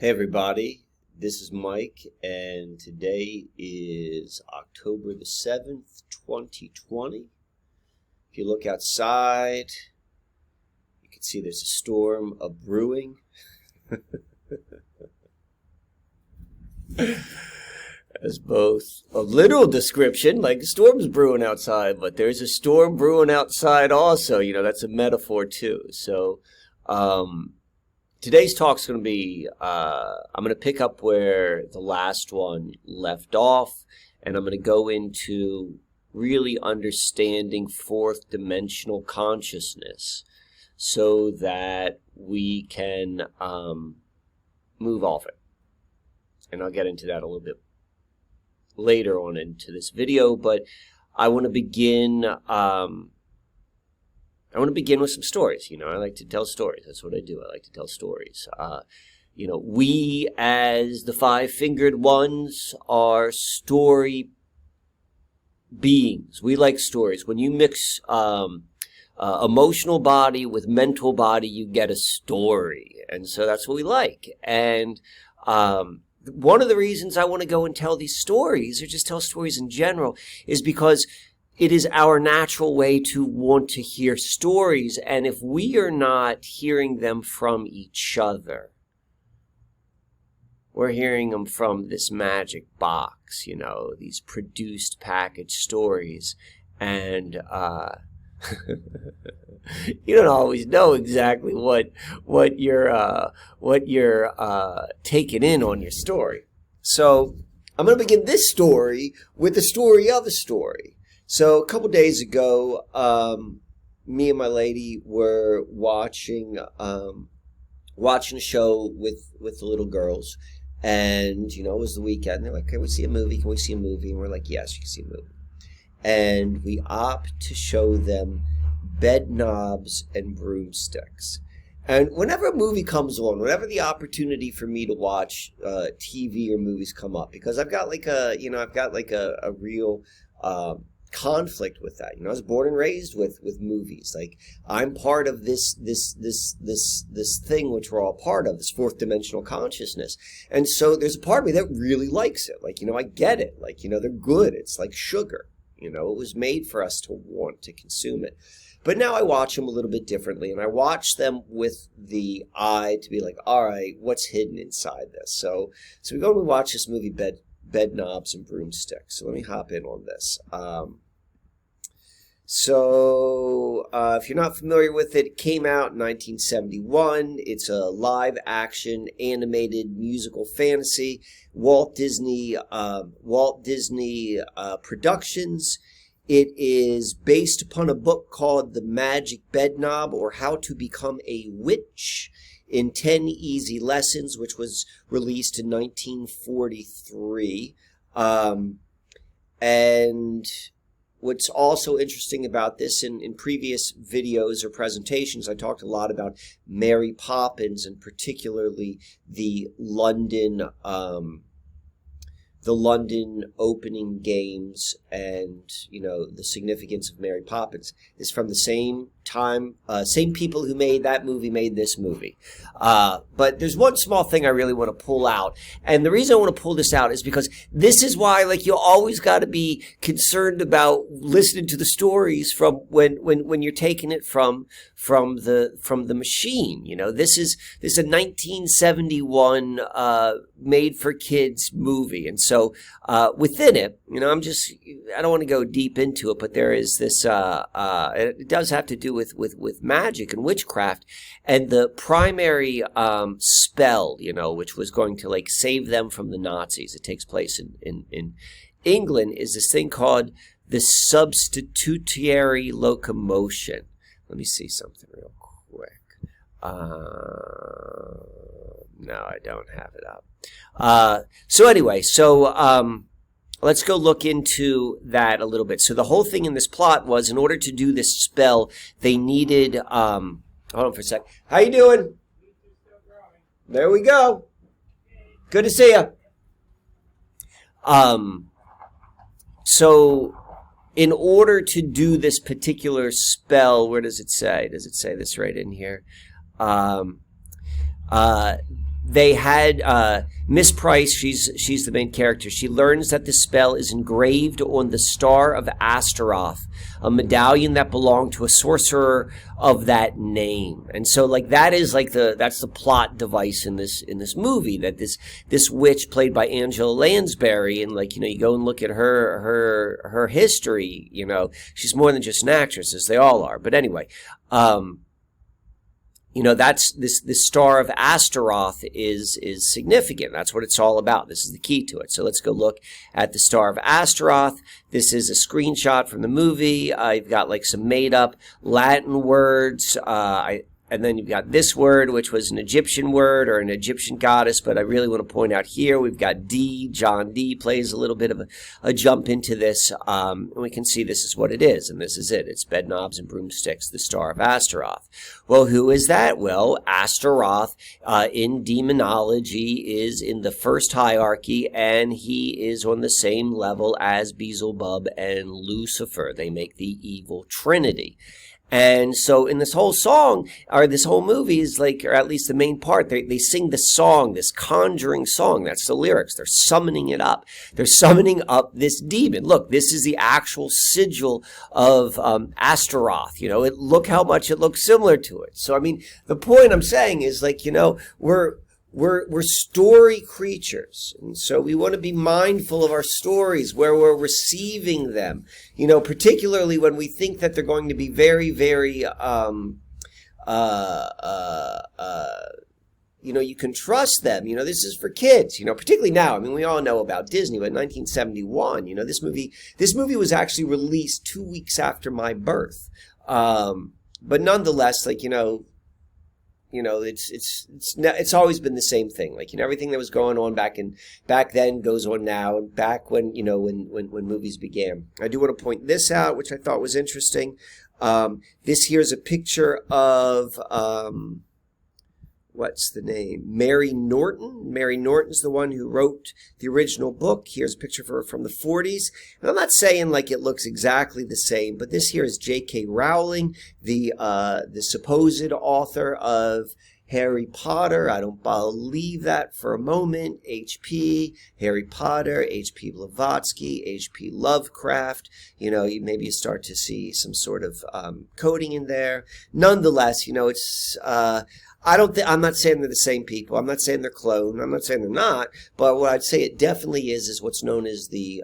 Hey everybody, this is Mike, and today is October the 7th, 2020. If you look outside, you can see there's a storm brewing. As both a literal description, like a storm's brewing outside, but there's a storm brewing outside also. You know, that's a metaphor too. So, today's talk's going to be, I'm going to pick up where the last one left off, and I'm going to go into really understanding fourth dimensional consciousness so that we can move off it. And I'll get into that a little bit later on into this video, but I want to begin with some stories. You know, I like to tell stories. That's what I do. I like to tell stories. You know, we as the five-fingered ones are story beings. We like stories. When you mix emotional body with mental body, you get a story. And so that's what we like. And one of the reasons I want to go and tell these stories, or just tell stories in general, is because it is our natural way to want to hear stories, and if we are not hearing them from each other, we're hearing them from this magic box, you know, these produced packaged stories, and you don't always know exactly what you're taking in on your story. So I'm going to begin this story with the story of a story. So a couple days ago, me and my lady were watching a show with the little girls, and you know, it was the weekend. They're like, "Can we see a movie? Can we see a movie?" And we're like, "Yes, you can see a movie." And we opt to show them Bedknobs and Broomsticks. And whenever a movie comes on, whenever the opportunity for me to watch TV or movies come up, because I've got like a real conflict with that. You know, I was born and raised with movies. Like, I'm part of this thing which we're all part of, this fourth dimensional consciousness. And so there's a part of me that really likes it. Like, you know, I get it. Like, you know, they're good. It's like sugar. You know, it was made for us to want to consume it. But now I watch them a little bit differently, and I watch them with the eye to be like, all right, what's hidden inside this? So we go and watch this movie, Bedknobs and Broomsticks. So let me hop in on this. If you're not familiar with it, it came out in 1971. It's a live-action animated musical fantasy. Walt Disney Productions. It is based upon a book called The Magic Bedknob, or How to Become a Witch in 10 Easy Lessons, which was released in 1943. And what's also interesting about this, in previous videos or presentations, I talked a lot about Mary Poppins, and particularly the London opening games, and you know, the significance of Mary Poppins. It's from the same time, same people who made that movie made this movie. But there's one small thing I really want to pull out, and the reason I want to pull this out is because this is why, like, you always got to be concerned about listening to the stories from when you're taking it from the machine. You know, this is a 1971 made for kids movie, and so within it, you know, I don't want to go deep into it, but there is this it does have to do with magic and witchcraft, and the primary spell, you know, which was going to like save them from the Nazis. It takes place in England, is this thing called the substitutionary locomotion. Let me see something real quick. No, I don't have it up. Let's go look into that a little bit. So the whole thing in this plot was, in order to do this spell, they needed, hold on for a sec. How you doing? There we go. Good to see you. So in order to do this particular spell, where does it say? Does it say this right in here? they had Miss Price, she's the main character. She learns that the spell is engraved on the Star of Astaroth, a medallion that belonged to a sorcerer of that name. And so like that is like that's the plot device in this movie, that this witch played by Angela Lansbury, and like, you know, you go and look at her history, you know, she's more than just an actress, as they all are. But anyway, you know, that's this Star of Astaroth is significant. That's what it's all about. This is the key to it. So let's go look at the Star of Astaroth. This is a screenshot from the movie. You've got like some made up Latin words. And then you've got this word, which was an Egyptian word or an Egyptian goddess. But I really want to point out here, we've got D. John D plays a little bit of a jump into this. And we can see this is what it is. And this is it. It's Bedknobs and Broomsticks, the Star of Astaroth. Well, who is that? Well, Astaroth in demonology is in the first hierarchy. And he is on the same level as Beelzebub and Lucifer. They make the evil trinity. And so in this whole song, or this whole movie is like, or at least the main part, they sing the song, this conjuring song. That's the lyrics. They're summoning it up. They're summoning up this demon. Look, this is the actual sigil of Astaroth. You know, look how much it looks similar to it. So, I mean, the point I'm saying is like, you know, we're story creatures. And so we want to be mindful of our stories, where we're receiving them, you know, particularly when we think that they're going to be very, very, you know, you can trust them. You know, this is for kids, you know, particularly now. I mean, we all know about Disney, but 1971, you know, this movie was actually released 2 weeks after my birth. But nonetheless, like, you know, it's always been the same thing. Like, you know, everything that was going on back then goes on now, and back when, you know, when movies began. I do want to point this out, which I thought was interesting. This here is a picture of, what's the name? Mary Norton. Mary Norton's the one who wrote the original book. Here's a picture of her from the 40s. And I'm not saying like it looks exactly the same, but this here is J.K. Rowling, the supposed author of Harry Potter. I don't believe that for a moment. H.P., Harry Potter, H.P. Blavatsky, H.P. Lovecraft. You know, maybe you start to see some sort of coding in there. Nonetheless, you know, it's... I'm not saying they're the same people. I'm not saying they're clone. I'm not saying they're not. But what I'd say it definitely is what's known as the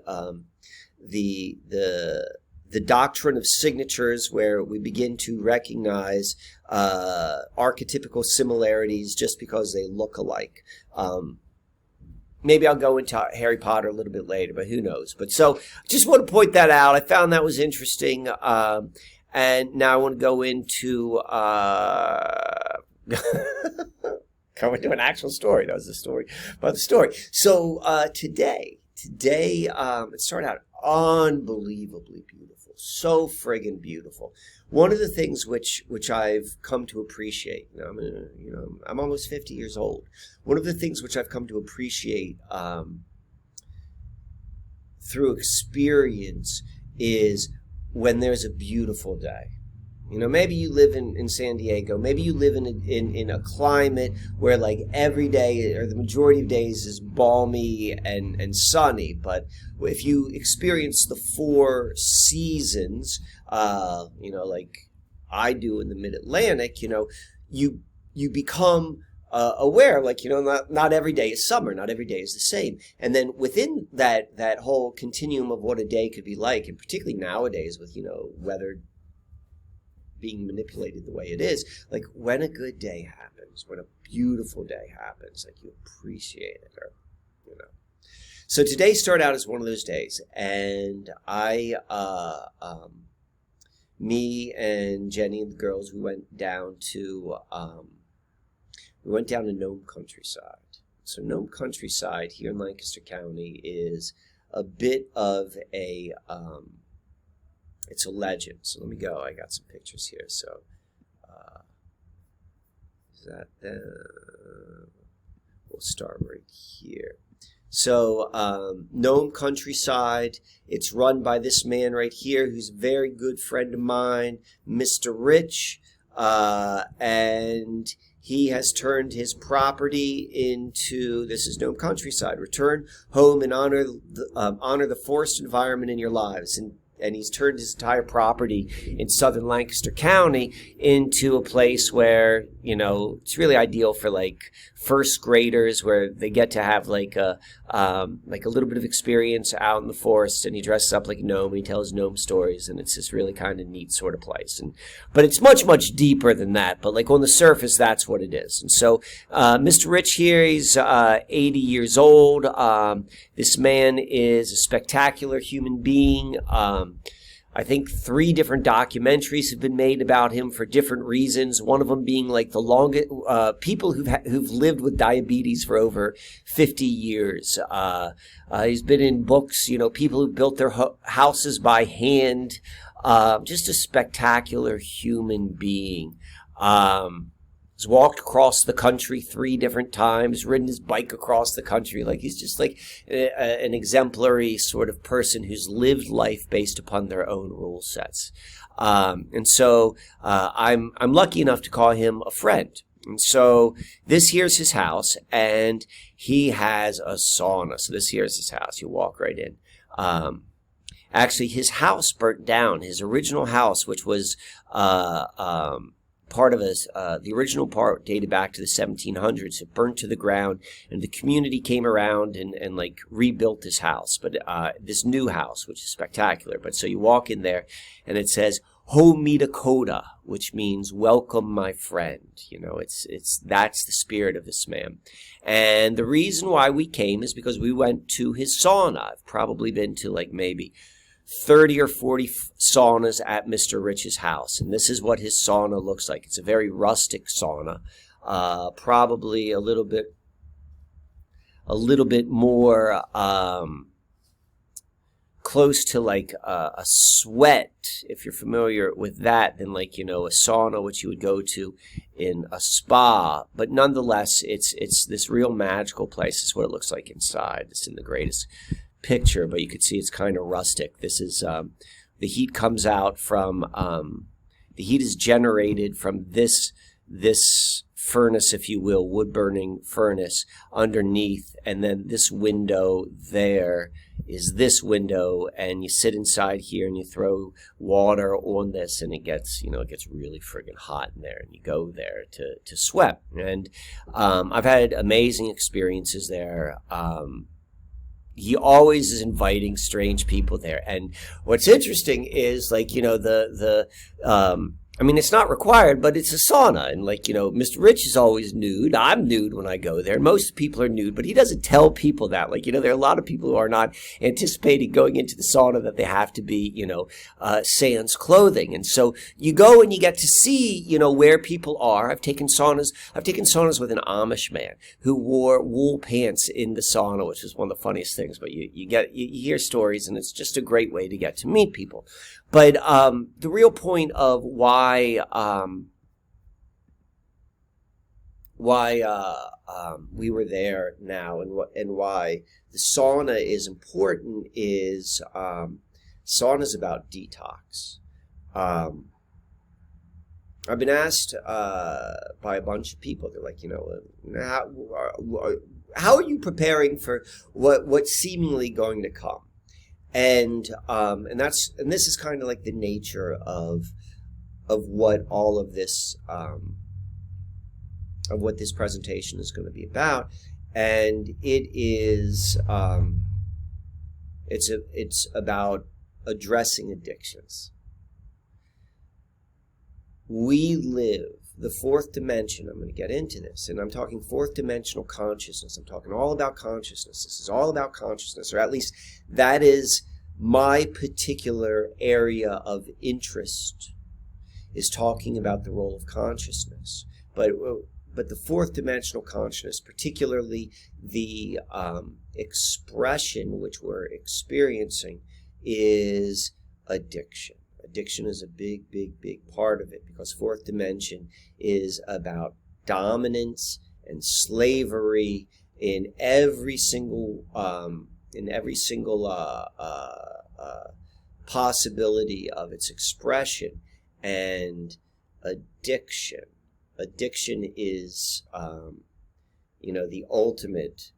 doctrine of signatures, where we begin to recognize archetypical similarities just because they look alike. Maybe I'll go into Harry Potter a little bit later, but who knows? But so just want to point that out. I found that was interesting. And now I want to go into... Go into an actual story. That was the story about the story. So today, it started out unbelievably beautiful, so friggin' beautiful. One of the things which I've come to appreciate. Now, I'm almost 50 years old. One of the things which I've come to appreciate through experience is when there's a beautiful day. You know, maybe you live in San Diego. Maybe you live in a climate where like every day or the majority of days is balmy and sunny. But if you experience the 4 seasons, you know, like I do in the Mid-Atlantic, you know, you become aware, like, you know, not every day is summer, not every day is the same. And then within that whole continuum of what a day could be like, and particularly nowadays with, you know, weather being manipulated the way it is, like when a good day happens, when a beautiful day happens, like you appreciate it, or, you know. So today started out as one of those days, and me and Jenny and the girls, we went down to Gnome Countryside. So Gnome Countryside here in Lancaster County is a bit of a it's a legend. So let me go. I got some pictures here. So is that we'll start right here. So Gnome Countryside, it's run by this man right here, who's a very good friend of mine, Mr. Rich, and He has turned his property into, this is Gnome Countryside, return home and honor the forest environment in your lives. And he's turned his entire property in southern Lancaster County into a place where, you know, it's really ideal for like first graders, where they get to have like a little bit of experience out in the forest. And he dresses up like a gnome and he tells gnome stories, and it's this really kind of neat sort of place. But it's much, much deeper than that. But like on the surface, that's what it is. And so Mr. Rich here, he's 80 years old. This man is a spectacular human being. I think 3 different documentaries have been made about him for different reasons. One of them being like the longest people who've lived with diabetes for over 50 years. He's been in books, you know, people who built their houses by hand. Just a spectacular human being. He's walked across the country 3 different times, ridden his bike across the country. Like, he's just like an exemplary sort of person who's lived life based upon their own rule sets. And so I'm lucky enough to call him a friend. And so this here's his house, and he has a sauna. So this here's his house. You walk right in. Actually, his house burnt down. His original house, which was part of the original part dated back to the 1700s. It burnt to the ground, and the community came around and like rebuilt this house. But this new house, which is spectacular. But so you walk in there, and it says Ho Dakota, which means welcome, my friend. You know, that's the spirit of this man. And the reason why we came is because we went to his sauna. I've probably been to like maybe 30 or 40 saunas at Mr. Rich's house. And this is what his sauna looks like. It's a very rustic sauna. Probably a little bit more close to like a sweat, if you're familiar with that, than like, you know, a sauna, which you would go to in a spa. But nonetheless, it's this real magical place. This is what it looks like inside. It's in the greatest picture, but you can see it's kind of rustic. This is the heat comes out from the heat is generated from this furnace, if you will, wood burning furnace underneath, and then this window there is this window, and you sit inside here and you throw water on this, and it gets really friggin' hot in there, and you go there to sweat. And I've had amazing experiences there. He always is inviting strange people there. And what's interesting is, like, you know, I mean, it's not required, but it's a sauna. And, like, you know, Mr. Rich is always nude. I'm nude when I go there. Most people are nude, but he doesn't tell people that. Like, you know, there are a lot of people who are not anticipating going into the sauna that they have to be, you know, sans clothing. And so you go and you get to see, you know, where people are. I've taken saunas with an Amish man who wore wool pants in the sauna, which is one of the funniest things. But you hear stories, and it's just a great way to get to meet people. But the real point of why we were there now, and why the sauna is important is sauna is about detox. I've been asked by a bunch of people. They're like, you know, how are you preparing for what's seemingly going to come? And this is kind of like the nature of what all of this of what this presentation is going to be about. And it is it's about addressing addictions. We live the fourth dimension. I'm going to get into this, and I'm talking fourth dimensional consciousness. I'm talking all about consciousness. This is all about consciousness, or at least that is my particular area of interest, is talking about the role of consciousness. But the fourth dimensional consciousness, particularly the expression which we're experiencing, is addiction. Addiction is a big, big, big part of it, because fourth dimension is about dominance and slavery in every single possibility of its expression. And addiction addiction is, the ultimate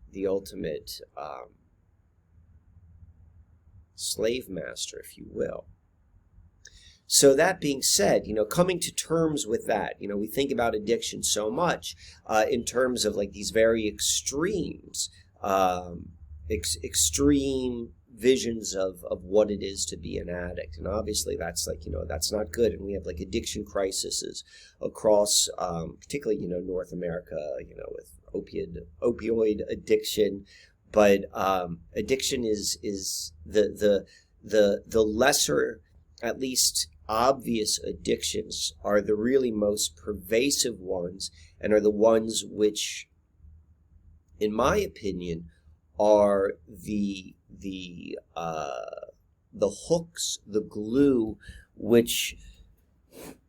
slave master, if you will. So that being said, coming to terms with that, we think about addiction so much in terms of like these very extremes, extreme visions of what it is to be an addict. And obviously that's like, that's not good. And we have like addiction crises across, particularly, North America, with opioid addiction. But addiction is the lesser, at least obvious addictions are the really most pervasive ones, and are the ones which, in my opinion, are the hooks, the glue, which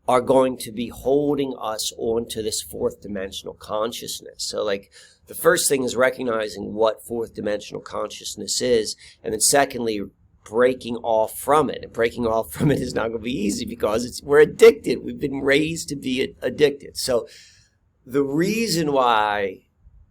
are going to be holding us onto this fourth dimensional consciousness. So like the first thing is recognizing what fourth dimensional consciousness is, and then secondly, breaking off from it. And breaking off from it is not going to be easy because we're addicted. We've been raised to be addicted. So the reason why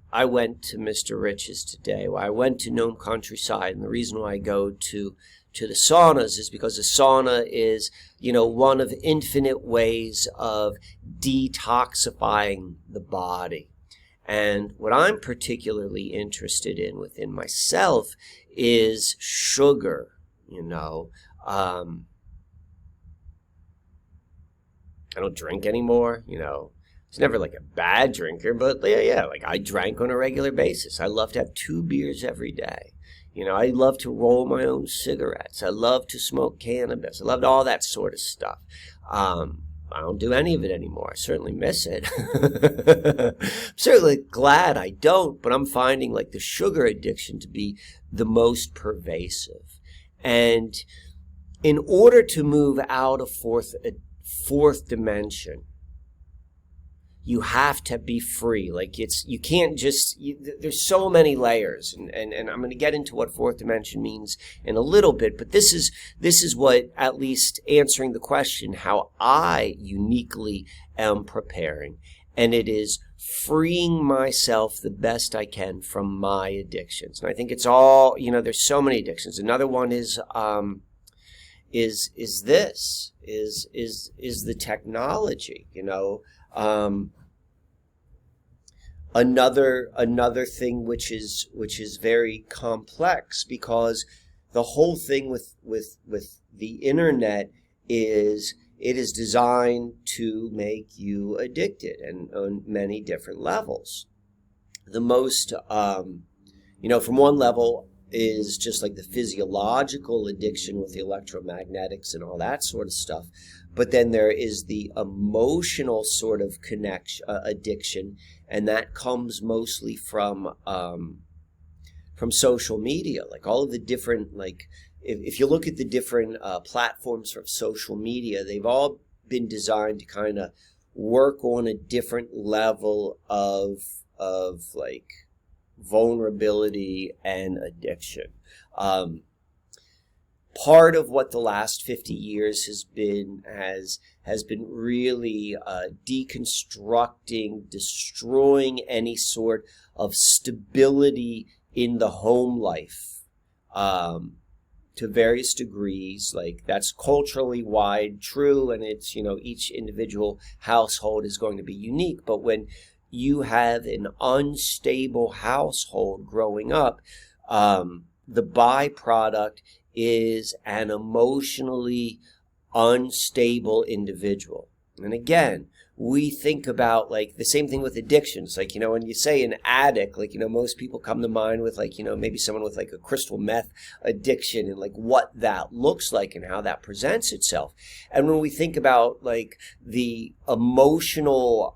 I went to Mr. Rich's today, why I went to Gnome Countryside, and the reason why I go to the saunas is because the sauna is, one of infinite ways of detoxifying the body. And what I'm particularly interested in within myself is sugar, I don't drink anymore, It's never like a bad drinker, but yeah, like I drank on a regular basis. I love to have 2 beers every day. I love to roll my own cigarettes. I love to smoke cannabis. I loved all that sort of stuff. I don't do any of it anymore. I certainly miss it. I'm certainly glad I don't, but I'm finding like the sugar addiction to be the most pervasive. And in order to move out of fourth dimension, you have to be free. Like you can't just, there's so many layers, and I'm going to get into what fourth dimension means in a little bit, but this is what, at least answering the question, how I uniquely am preparing. And it is freeing myself the best I can from my addictions. And I think it's all, there's so many addictions. Another one is the technology, Another thing which is very complex, because the whole thing with the internet is it is designed to make you addicted, and on many different levels. The most, from one level is just like the physiological addiction with the electromagnetics and all that sort of stuff. But then there is the emotional sort of addiction, and that comes mostly from social media. Like all of the different, like if you look at the different platforms of social media, they've all been designed to kind of work on a different level of like vulnerability and addiction. Part of what the last 50 years has been really deconstructing, destroying any sort of stability in the home life to various degrees. Like that's culturally wide true, and it's, each individual household is going to be unique. But when you have an unstable household growing up, the byproduct is an emotionally unstable individual. And again, we think about like the same thing with addictions. Like, when you say an addict, like, most people come to mind with like, maybe someone with like a crystal meth addiction and like what that looks like and how that presents itself. And when we think about like the emotional,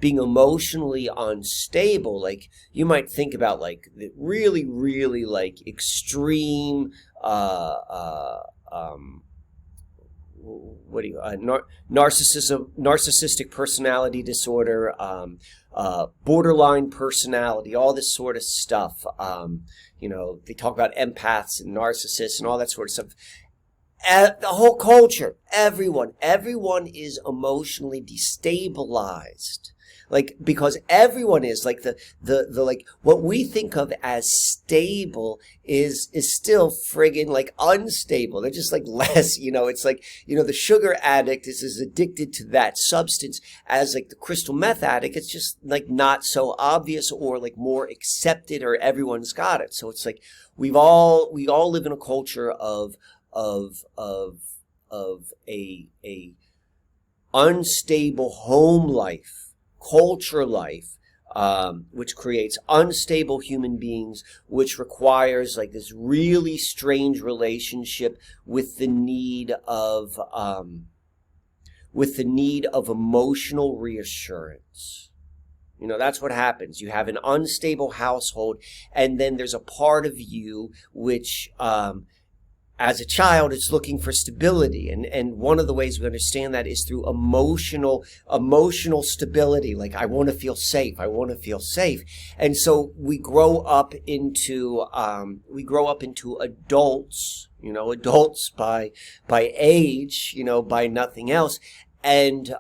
being emotionally unstable, like you might think about like the really, really like extreme, narcissistic personality disorder, borderline personality, all this sort of stuff. They talk about empaths and narcissists and all that sort of stuff. The whole culture, everyone is emotionally destabilized. Like, because everyone is like the like what we think of as stable is still friggin' like unstable. They're just like less, it's like, the sugar addict is as addicted to that substance as like the crystal meth addict. It's just like not so obvious or like more accepted, or everyone's got it. So it's like we all live in a culture of a unstable home life, culture life, which creates unstable human beings, which requires like this really strange relationship with the need of emotional reassurance. That's what happens. You have an unstable household, and then there's a part of you which as a child, it's looking for stability. And one of the ways we understand that is through emotional stability. Like, I want to feel safe. And so we grow up into adults, adults by age, by nothing else. And,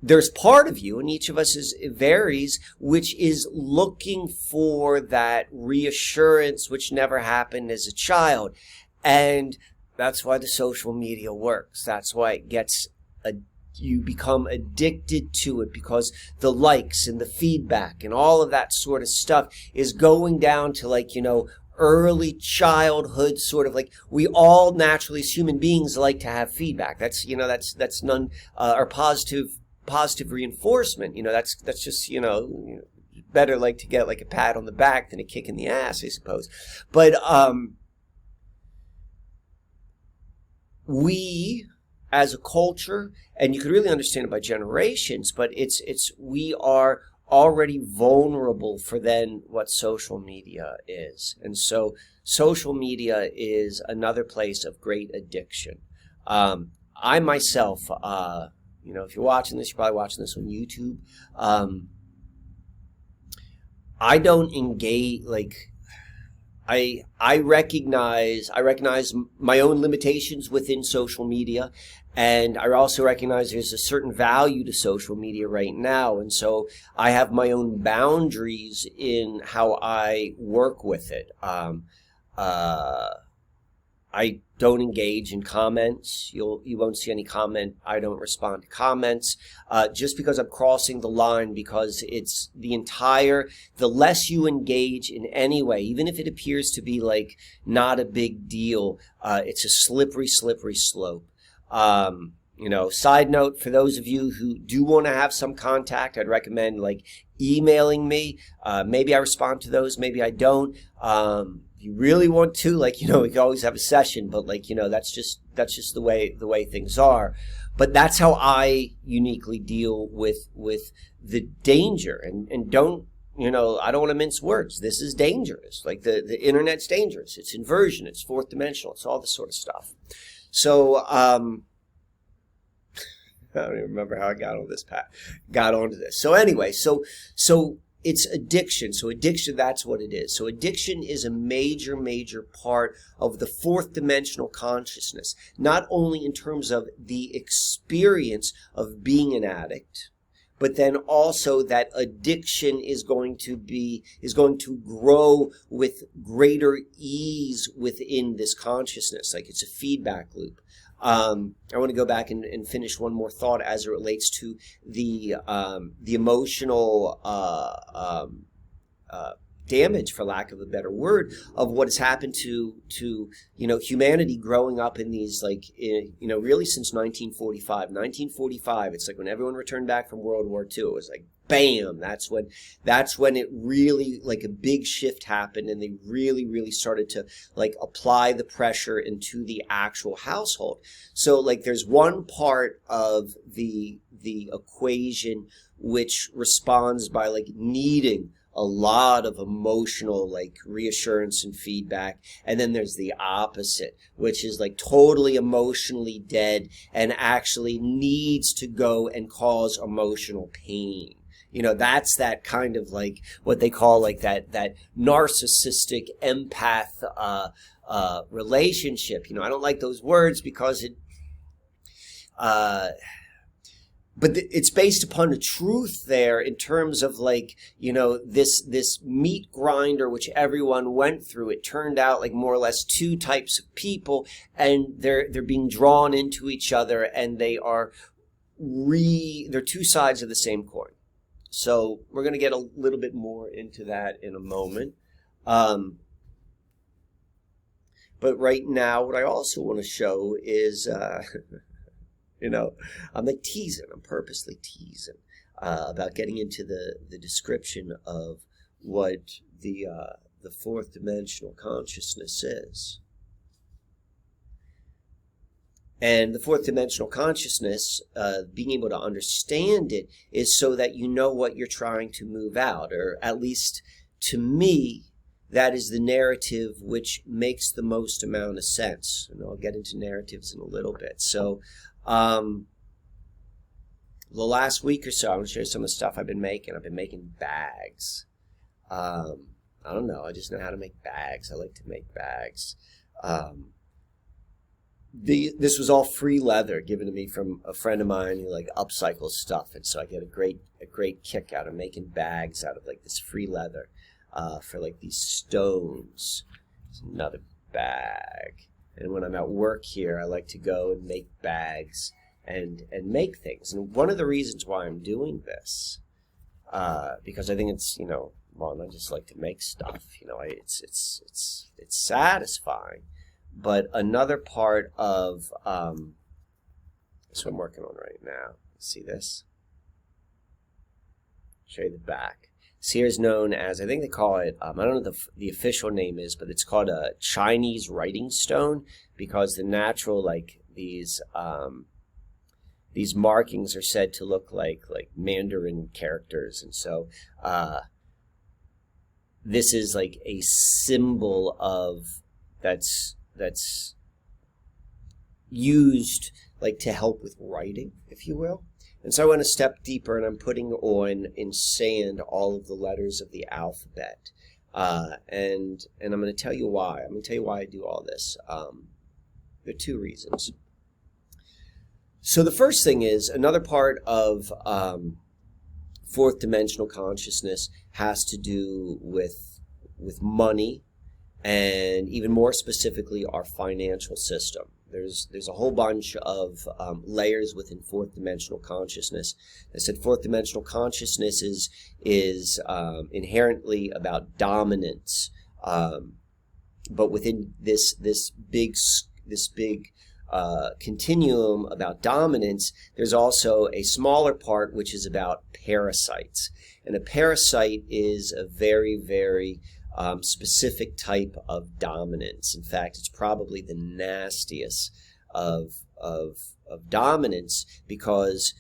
there's part of you, and each of us it varies, which is looking for that reassurance which never happened as a child. And that's why the social media works. That's why you become addicted to it, because the likes and the feedback and all of that sort of stuff is going down to like, early childhood, sort of like we all naturally as human beings like to have feedback. That's, that's none, or positive reinforcement. That's just, better like to get like a pat on the back than a kick in the ass, I suppose. But we as a culture, and you could really understand it by generations, but we are already vulnerable for then what social media is. And so social media is another place of great addiction. I myself, if you're watching this, you're probably watching this on YouTube. I don't engage, like, I recognize my own limitations within social media, and I also recognize there's a certain value to social media right now, and so I have my own boundaries in how I work with it. I don't engage in comments. You won't see any comment. I don't respond to comments, just because I'm crossing the line, because it's the less you engage in any way, even if it appears to be like not a big deal, it's a slippery slope. Side note, for those of you who do want to have some contact, I'd recommend like emailing me. Maybe I respond to those, maybe I don't. You really want to, like, we can always have a session, but like, that's just the way things are. But that's how I uniquely deal with the danger, and don't, I don't want to mince words. This is dangerous. Like the internet's dangerous. It's inversion. It's fourth dimensional. It's all this sort of stuff. So, I don't even remember how I got onto this. So anyway, so it's addiction. So addiction, that's what it is. So addiction is a major part of the fourth dimensional consciousness, not only in terms of the experience of being an addict, but then also that addiction is going to grow with greater ease within this consciousness. Like, it's a feedback loop. I want to go back and finish one more thought as it relates to the emotional damage, for lack of a better word, of what has happened to humanity growing up in these, like, really since 1945. 1945, it's like when everyone returned back from World War II. It was like, bam, that's when it really, like, a big shift happened, and they really started to like apply the pressure into the actual household. So like, there's one part of the equation which responds by like needing a lot of emotional like reassurance and feedback, and then there's the opposite, which is like totally emotionally dead and actually needs to go and cause emotional pain. That's that kind of like what they call like that narcissistic empath relationship. I don't like those words because but it's based upon the truth there in terms of this meat grinder which everyone went through. It turned out like more or less two types of people, and they're being drawn into each other, and they're two sides of the same coin. So we're going to get a little bit more into that in a moment. But right now, what I also want to show is, I'm like teasing. I'm purposely teasing about getting into the description of what the fourth dimensional consciousness is. And the fourth dimensional consciousness, being able to understand it, is so that you know what you're trying to move out, or at least to me, that is the narrative which makes the most amount of sense. And I'll get into narratives in a little bit. So the last week or so, I'm going to share some of the stuff I've been making. I've been making bags. I don't know. I just know how to make bags. I like to make bags. This was all free leather given to me from a friend of mine who upcycles stuff. And so I get a great kick out of making bags out of this free leather. For these stones. It's another bag. And when I'm at work here, I like to go and make bags and make things. And one of the reasons why I'm doing this, because I think it's, I just like to make stuff. It's satisfying. But another part of, that's what I'm working on right now. See this? Show you the back. Here is known as, I think they call it, I don't know what the official name is, but it's called a Chinese writing stone, because the natural, these markings are said to look like Mandarin characters. And so this is a symbol of, that's used to help with writing, if you will. And so I went a step deeper, and I'm putting on in sand all of the letters of the alphabet. And I'm going to tell you why. I'm going to tell you why I do all this. There are two reasons. So the first thing is, another part of fourth dimensional consciousness has to do with money, and even more specifically, our financial system. There's a whole bunch of layers within fourth dimensional consciousness. I said fourth dimensional consciousness is inherently about dominance, but within this big continuum about dominance, there's also a smaller part which is about parasites. And a parasite is a very, very specific type of dominance. In fact, it's probably the nastiest of dominance, because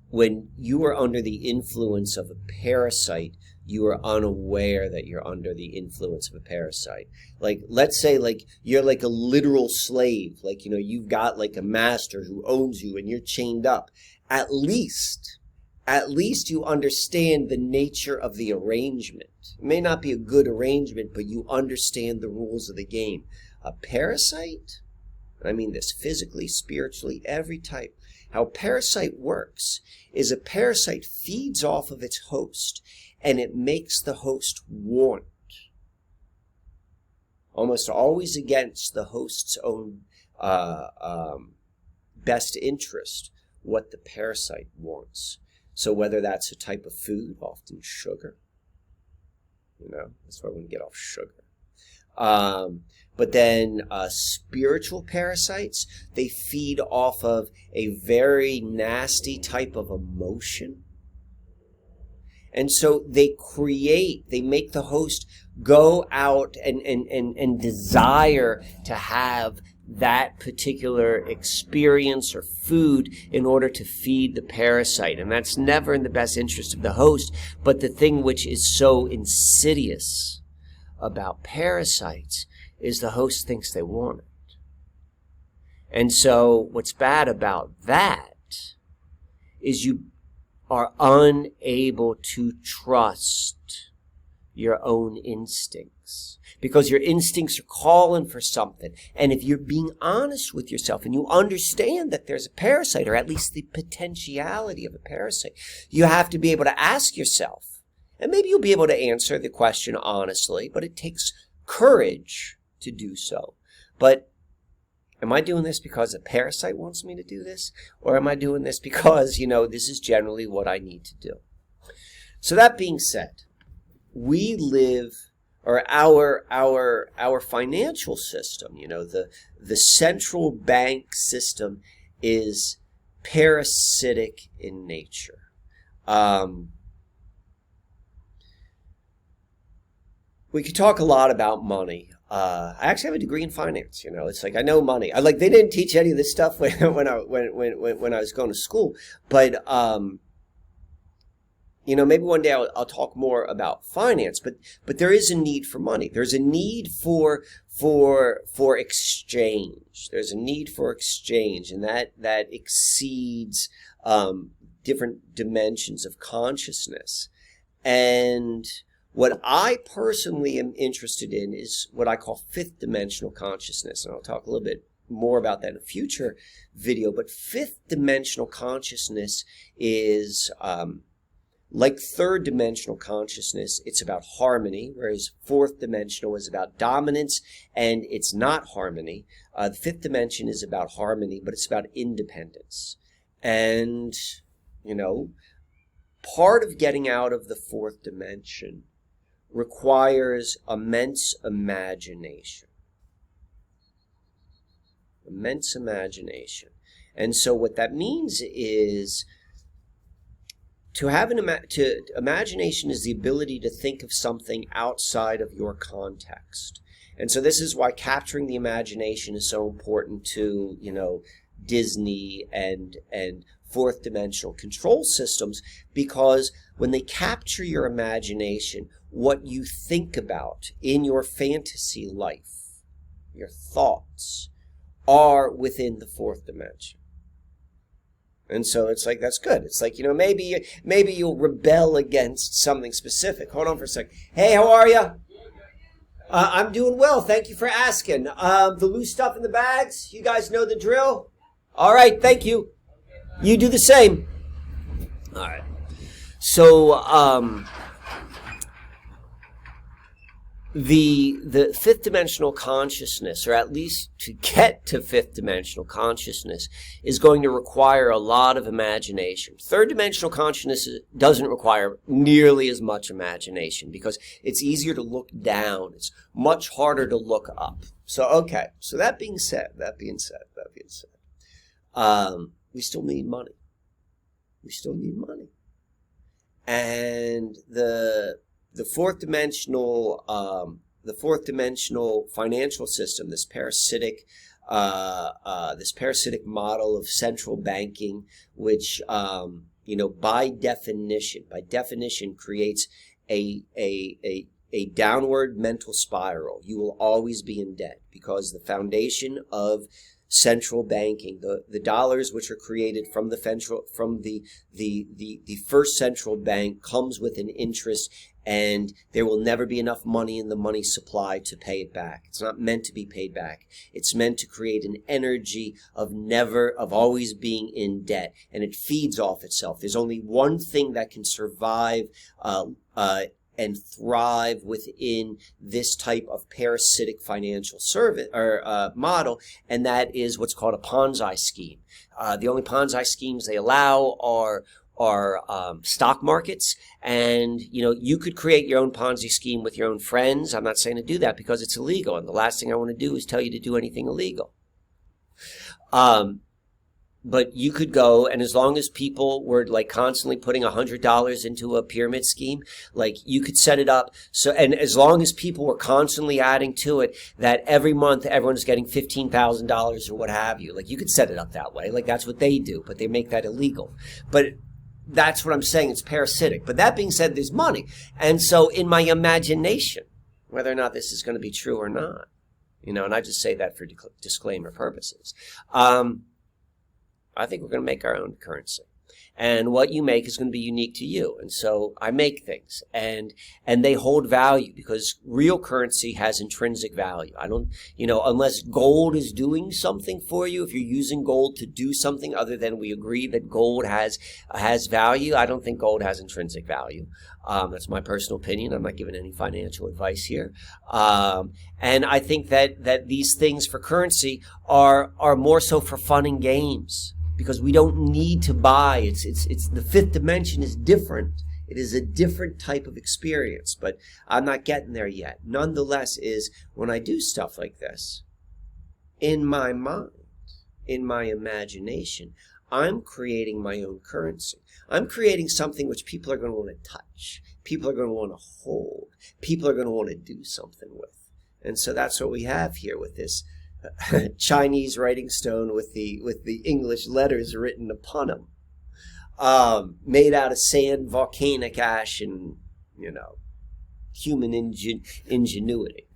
when you are under the influence of a parasite, you are unaware that you're under the influence of a parasite. Let's say you're a literal slave, you've got a master who owns you and you're chained up. At least you understand the nature of the arrangement. It may not be a good arrangement, but you understand the rules of the game. A parasite, I mean this physically, spiritually, every type. How a parasite works is a parasite feeds off of its host, and it makes the host want. Almost always against the host's own best interest, what the parasite wants. So whether that's a type of food, often sugar, that's why I wouldn't get off sugar. But then spiritual parasites, they feed off of a very nasty type of emotion. And so they make the host go out and desire to have that particular experience or food in order to feed the parasite. And that's never in the best interest of the host. But the thing which is so insidious about parasites is the host thinks they want it. And so what's bad about that is you are unable to trust your own instincts, because your instincts are calling for something. And if you're being honest with yourself and you understand that there's a parasite, or at least the potentiality of a parasite, you have to be able to ask yourself, and maybe you'll be able to answer the question honestly, but it takes courage to do so. But am I doing this because a parasite wants me to do this? Or am I doing this because, this is generally what I need to do? So that being said, we live, or our financial system, the central bank system is parasitic in nature. We could talk a lot about money. I actually have a degree in finance. It's like I know money. They didn't teach any of this stuff when I was going to school, but maybe one day I'll talk more about finance. But there is a need for money. There's a need for exchange. There's a need for exchange, and that exceeds different dimensions of consciousness. And what I personally am interested in is what I call fifth dimensional consciousness. And I'll talk a little bit more about that in a future video. But fifth dimensional consciousness is, like third dimensional consciousness, it's about harmony, whereas fourth dimensional is about dominance, and it's not harmony. The fifth dimension is about harmony, but it's about independence. And, part of getting out of the fourth dimension requires immense imagination. Immense imagination. And so what that means is to have imagination is the ability to think of something outside of your context. And so this is why capturing the imagination is so important to, Disney and fourth dimensional control systems, because when they capture your imagination, what you think about in your fantasy life, your thoughts, are within the fourth dimension. And so it's like, that's good. It's like, maybe you'll rebel against something specific. Hold on for a second. Hey, how are you? I'm doing well. Thank you for asking. The loose stuff in the bags, you guys know the drill? All right, thank you. You do the same. All right. So, the fifth dimensional consciousness, or at least to get to fifth dimensional consciousness, is going to require a lot of imagination. Third dimensional consciousness doesn't require nearly as much imagination because it's easier to look down. It's much harder to look up. So, okay. So that being said, we still need money. We still need money. And the fourth dimensional financial system, this parasitic model of central banking, which by definition creates a downward mental spiral. You will always be in debt because the foundation of central banking, the dollars which are created from the first central bank, comes with an interest, and there will never be enough money in the money supply to pay it back. It's not meant to be paid back. It's meant to create an energy of always being in debt, and it feeds off itself. There's only one thing that can survive and thrive within this type of parasitic financial service or model, and that is what's called a Ponzi scheme. The only Ponzi schemes they allow are stock markets, and you could create your own Ponzi scheme with your own friends. I'm not saying to do that because it's illegal, and the last thing I want to do is tell you to do anything illegal. But you could go, and as long as people were constantly putting $100 into a pyramid scheme, you could set it up so, and as long as people were constantly adding to it, that every month everyone's getting $15,000 or what have you. You could set it up that way. That's what they do, but they make that illegal. But that's what I'm saying. It's parasitic. But that being said, there's money. And so in my imagination, whether or not this is going to be true or not, and I just say that for disclaimer purposes, I think we're going to make our own currency. and what you make is going to be unique to you. And so I make things, and they hold value because real currency has intrinsic value. I don't, unless gold is doing something for you, if you're using gold to do something other than we agree that gold has value, I don't think gold has intrinsic value. That's my personal opinion. I'm not giving any financial advice here. And I think that these things for currency are more so for fun and games, because we don't need to buy. It's the fifth dimension is different. It is a different type of experience, but I'm not getting there yet. Nonetheless, is when I do stuff like this, in my mind, in my imagination, I'm creating my own currency. I'm creating something which people are going to want to touch. People are going to want to hold. People are going to want to do something with. And so that's what we have here with this Chinese writing stone with the English letters written upon them, made out of sand, volcanic ash, and human ingenuity.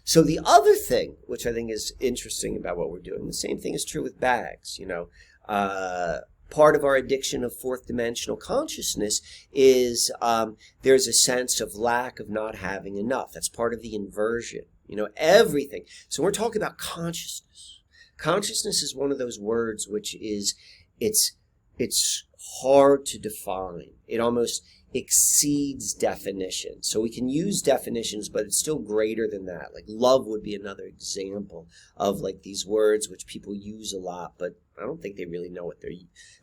So the other thing, which I think is interesting about what we're doing, the same thing is true with bags. Part of our addiction of fourth dimensional consciousness is there's a sense of lack of not having enough. That's part of the inversion. Everything. So we're talking about consciousness. Consciousness is one of those words which is, it's hard to define. It almost exceeds definition. So we can use definitions, but it's still greater than that. Like love would be another example of like these words which people use a lot, but I don't think they really know what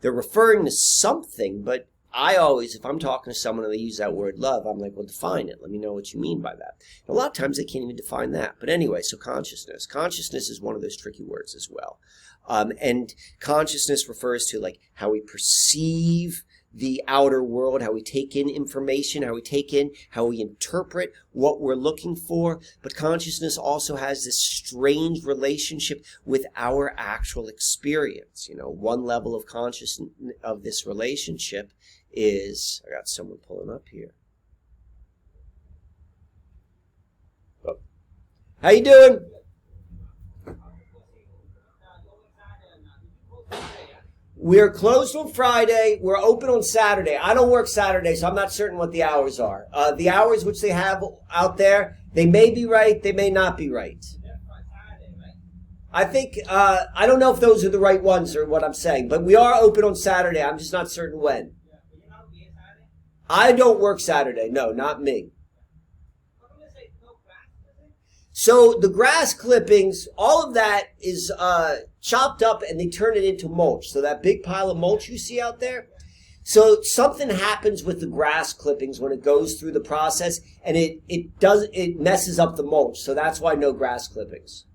they're referring to something. But I always, if I'm talking to someone and they use that word love, I'm like, well, define it. Let me know what you mean by that. And a lot of times they can't even define that. But anyway, so consciousness. Consciousness is one of those tricky words as well. And consciousness refers to like how we perceive the outer world, how we take in information, how we interpret what we're looking for. But consciousness also has this strange relationship with our actual experience. One level of consciousness of this relationship is, I got someone pulling up here. Oh. How you doing? We're closed on Friday. We're open on Saturday. I don't work Saturday, so I'm not certain what the hours are. The hours which they have out there, they may be right, they may not be right. I think, I don't know if those are the right ones or what I'm saying, but we are open on Saturday. I'm just not certain when. I don't work Saturday. No, not me. So the grass clippings, all of that is chopped up and they turn it into mulch. So that big pile of mulch you see out there. So something happens with the grass clippings when it goes through the process, and it messes up the mulch. So that's why no grass clippings.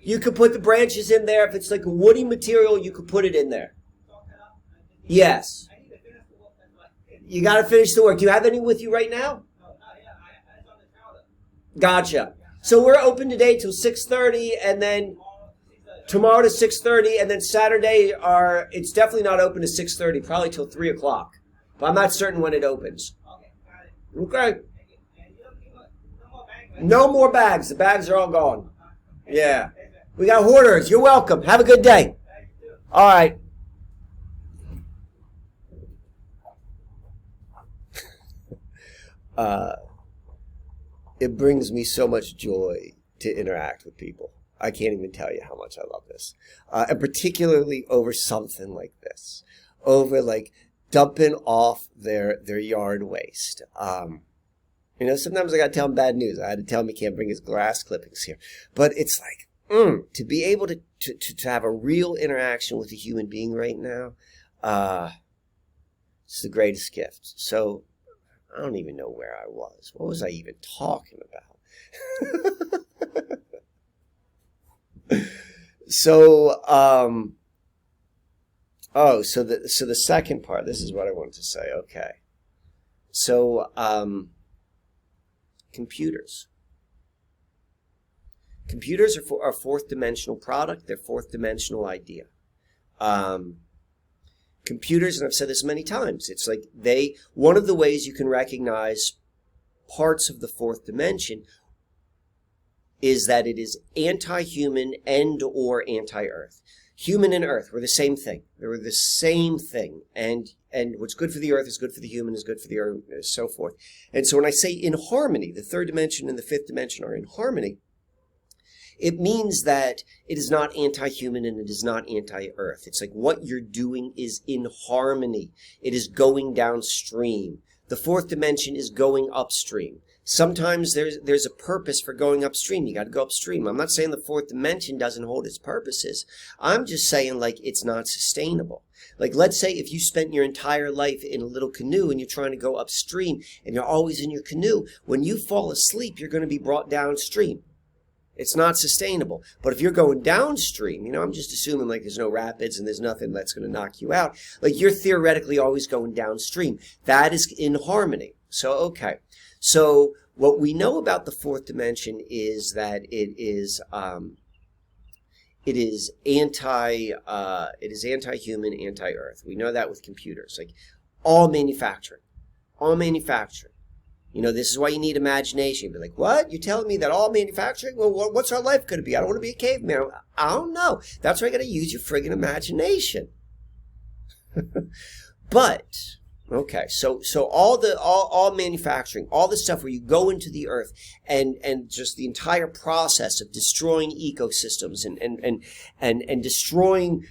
You could put the branches in there. If it's like a woody material, you could put it in there. Yes. You got to finish the work. Do you have any with you right now? Gotcha. So we're open today till 6:30, and then tomorrow to 6:30, and then Saturday it's definitely not open to 6:30, probably till 3 o'clock. But I'm not certain when it opens. Okay. No more bags. The bags are all gone. Yeah. We got hoarders. You're welcome. Have a good day. All right. It brings me so much joy to interact with people. I can't even tell you how much I love this. And particularly over something like this. Over like dumping off their yard waste. Sometimes I got to tell him bad news. I had to tell him he can't bring his grass clippings here. But it's like, to be able to have a real interaction with a human being right now, it's the greatest gift. So I don't even know where I was. What was I even talking about? So, so the second part, this is what I wanted to say. Okay. So, computers. Computers are fourth dimensional product. They're fourth dimensional idea. Computers, and I've said this many times, it's like one of the ways you can recognize parts of the fourth dimension is that it is anti-human and or anti-earth. Human and earth were the same thing. They were the same thing. And what's good for the earth is good for the human, is good for the earth, and so forth. And so when I say in harmony, the third dimension and the fifth dimension are in harmony, it means that it is not anti-human and it is not anti-earth. It's like what you're doing is in harmony. It is going downstream. The fourth dimension is going upstream. Sometimes there's a purpose for going upstream. You got to go upstream. I'm not saying the fourth dimension doesn't hold its purposes. I'm just saying, like, it's not sustainable. Like, let's say if you spent your entire life in a little canoe and you're trying to go upstream and you're always in your canoe, when you fall asleep, you're going to be brought downstream. It's not sustainable. But if you're going downstream, I'm just assuming like there's no rapids and there's nothing that's going to knock you out. Like, you're theoretically always going downstream. That is in harmony. So, okay. So what we know about the fourth dimension is that it is anti-human, anti-earth. We know that with computers, like all manufacturing. This is why you need imagination. Be like, what? You're telling me that all manufacturing? Well, what's our life going to be? I don't want to be a caveman. I don't know. That's why you got to use your friggin' imagination. But okay, so all manufacturing, all the stuff where you go into the earth and just the entire process of destroying ecosystems and destroying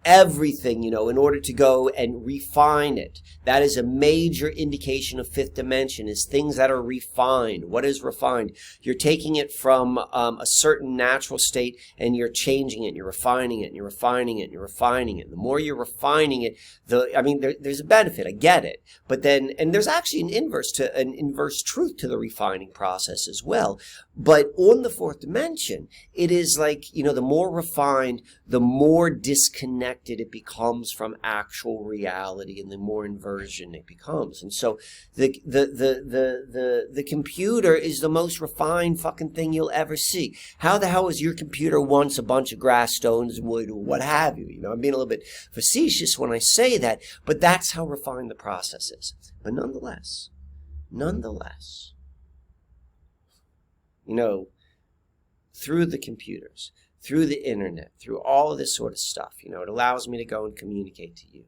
everything, in order to go and refine it. That is a major indication of fifth dimension, is things that are refined. What is refined? You're taking it from a certain natural state and you're changing it, and you're refining it, and you're refining it, and you're refining it. The more you're refining it, there's a benefit. I get it. But then, and there's actually an inverse truth to the refining process as well. But on the fourth dimension, it is like, the more refined, the more disconnected it becomes from actual reality, and the more inversion it becomes. And so the computer is the most refined fucking thing you'll ever see. How the hell was your computer once a bunch of grass, stones, wood, or what have you? I'm being a little bit facetious when I say that, but that's how refined the process is. But nonetheless, through the computers, through the internet, through all of this sort of stuff, it allows me to go and communicate to you.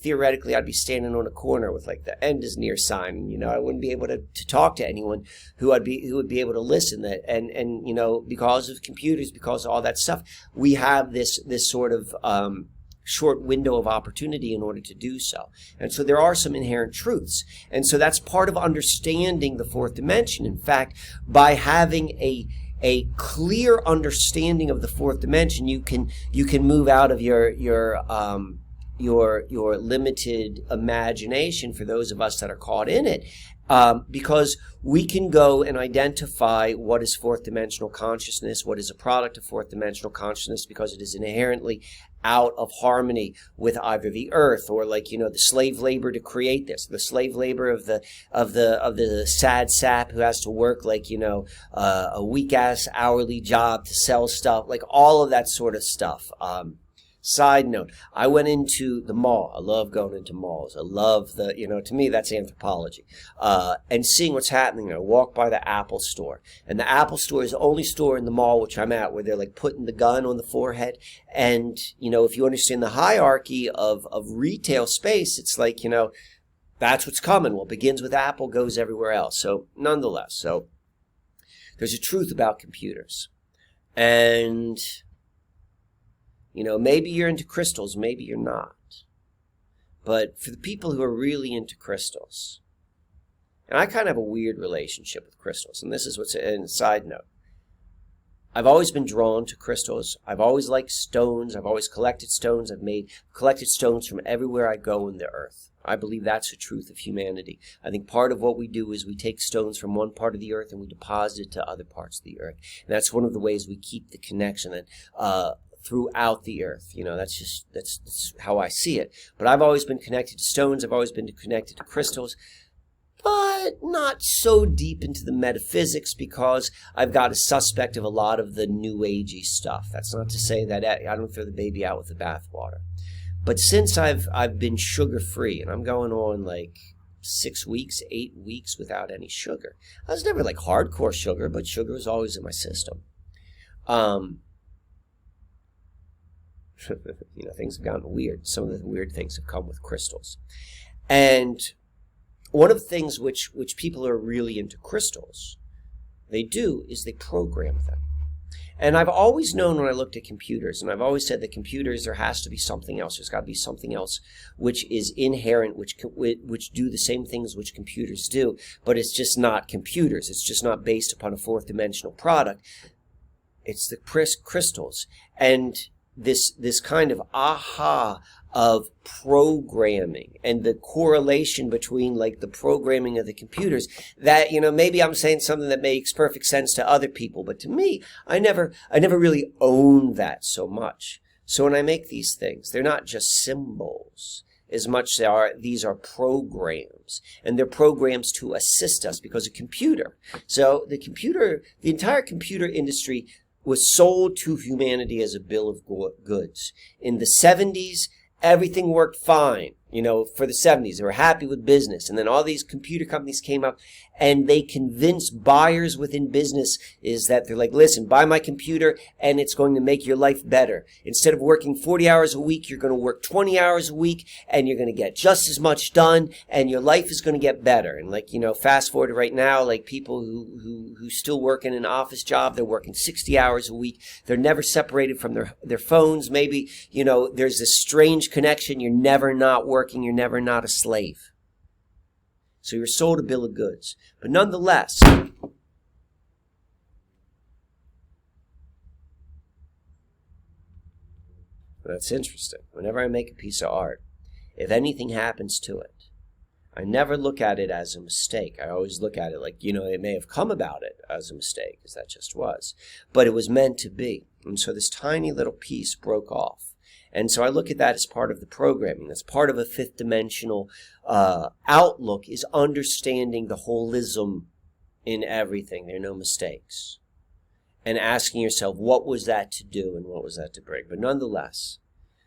Theoretically, I'd be standing on a corner with like the end is near sign, and I wouldn't be able to talk to anyone who would be able to listen. That and because of computers, because of all that stuff, we have this sort of short window of opportunity in order to do so. And so there are some inherent truths. And so that's part of understanding the fourth dimension. In fact, by having a clear understanding of the fourth dimension, you can move out of your limited imagination, for those of us that are caught in it, because we can go and identify what is fourth dimensional consciousness, what is a product of fourth dimensional consciousness, because it is inherently out of harmony with either the earth or the slave labor to create this, the slave labor of the sad sap who has to work a weak ass hourly job to sell stuff, like all of that sort of stuff. Side note, I went into the mall. I love going into malls. I love to me, that's anthropology. And seeing what's happening. I walk by the Apple store. And the Apple store is the only store in the mall which I'm at where they're like putting the gun on the forehead. And, if you understand the hierarchy of retail space, it's like, that's what's coming. What begins with Apple goes everywhere else. So, nonetheless, there's a truth about computers. And maybe you're into crystals, maybe you're not. But for the people who are really into crystals, and I kind of have a weird relationship with crystals, and this is what's a side note. I've always been drawn to crystals. I've always liked stones. I've always collected stones. I've collected stones from everywhere I go in the earth. I believe that's the truth of humanity. I think part of what we do is we take stones from one part of the earth and we deposit it to other parts of the earth. And that's one of the ways we keep the connection throughout the earth. That's how I see it. But I've always been connected to stones. I've always been connected to crystals, but not so deep into the metaphysics, because I've got a suspect of a lot of the new agey stuff. That's not to say that I don't throw the baby out with the bathwater. But since I've been sugar free, and I'm going on 6 weeks, 8 weeks without any sugar. I was never hardcore sugar, but sugar was always in my system. things have gotten weird. Some of the weird things have come with crystals. And one of the things which people are really into crystals, they do is they program them. And I've always known when I looked at computers, and I've always said that computers, there has to be something else. There's got to be something else which is inherent, which do the same things which computers do, but it's just not computers. It's just not based upon a fourth dimensional product. It's the crystals. And this kind of aha of programming and the correlation between like the programming of the computers, that, maybe I'm saying something that makes perfect sense to other people, but to me, I never really owned that so much. So when I make these things, they're not just symbols as much as these are programs, and they're programs to assist us, because a computer. So the entire computer industry was sold to humanity as a bill of goods. In the 70s, everything worked fine. For the 70s, they were happy with business. And then all these computer companies came up, and they convinced buyers within business is that they're like, listen, buy my computer and it's going to make your life better. Instead of working 40 hours a week, you're going to work 20 hours a week, and you're going to get just as much done, and your life is going to get better. And fast forward to right now, like people who still work in an office job, they're working 60 hours a week. They're never separated from their phones. Maybe, there's this strange connection. You're never not working. You're never not a slave. So you're sold a bill of goods. But nonetheless, that's interesting. Whenever I make a piece of art, if anything happens to it, I never look at it as a mistake. I always look at it like, it may have come about it as a mistake, as that just was. But it was meant to be. And so this tiny little piece broke off. And so I look at that as part of the programming. That's part of a fifth dimensional outlook, is understanding the holism in everything. There are no mistakes. And asking yourself, what was that to do and what was that to bring? But nonetheless,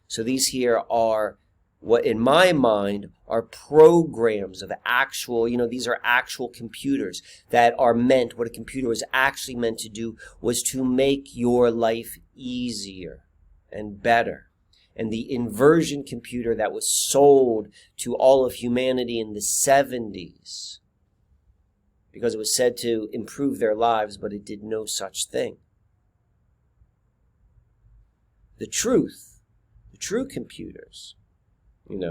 so these here are what, in my mind, are programs of actual, these are actual computers that are meant, what a computer was actually meant to do was to make your life easier and better. And the inversion computer that was sold to all of humanity in the 70s, because it was said to improve their lives, but it did no such thing. The true computers, they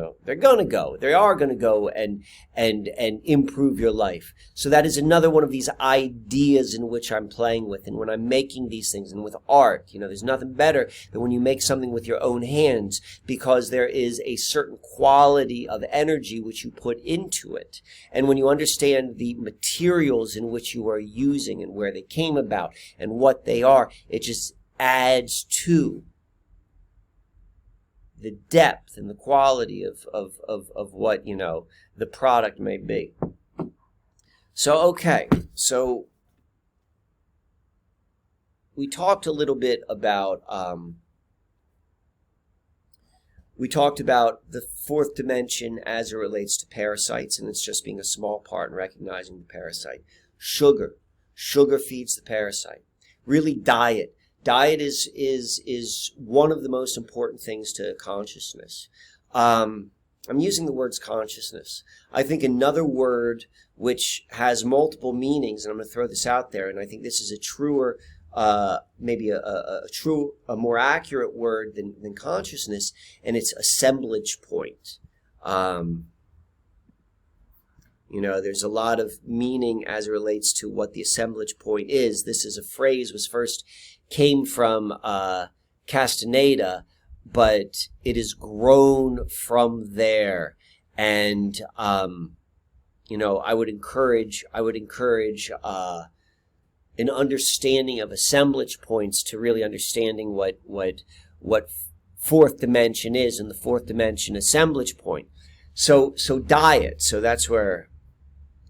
are going to go and improve your life. So that is another one of these ideas in which I'm playing with. And when I'm making these things, and with art, there's nothing better than when you make something with your own hands, because there is a certain quality of energy which you put into it. And when you understand the materials in which you are using and where they came about and what they are, it just adds to the depth and the quality of what, the product may be. So, okay. So, we talked a little bit about, the fourth dimension as it relates to parasites, and it's just being a small part in recognizing the parasite. Sugar. Sugar feeds the parasite. Really, diet. Diet is one of the most important things to consciousness. I'm using the words consciousness. I think another word which has multiple meanings, and I'm going to throw this out there, and I think this is a truer, maybe a more accurate word than consciousness, and it's assemblage point. There's a lot of meaning as it relates to what the assemblage point is. This is a phrase came from Castaneda, but it is grown from there. And I would encourage an understanding of assemblage points to really understanding what fourth dimension is, and the fourth dimension assemblage point. So diet. So that's where,